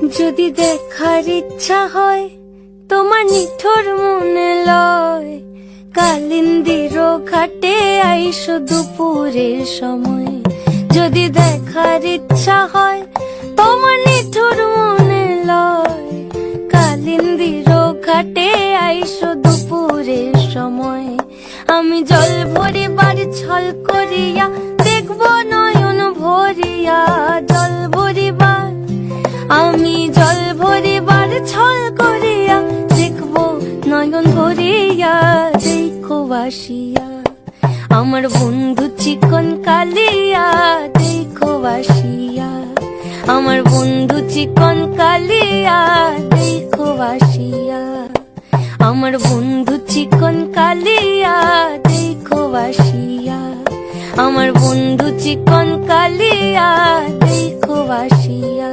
যদি দেখার ইচ্ছা হয় তোমার নিঠুর মনে লয়, কালিন্দির ঘাটে আইসো দুপুরের সময়। যদি দেখার ইচ্ছা হয় তোমার নিঠুর মনে লয়, কালিন্দির ঘাটে আইসো দুপুরের সময়। আমি জল ভরিবার ছল করিয়া দেখব নয়ন ভরিয়া, জল ভরিবার আমি জল ভরিবার ছল করিয়া দেখব নয়ন ভরিয়া। দেখো বাসিয়া আমার বন্ধু চিকন কালিয়া, দেখো বাসিয়া আমার বন্ধু চিকন কালিয়া, দেখো বাসিয়া আমার বন্ধু চিকন কালিয়া, দেখো বাসিয়া আমার বন্ধু চিকন কালিয়া, দেখো বাসিয়া।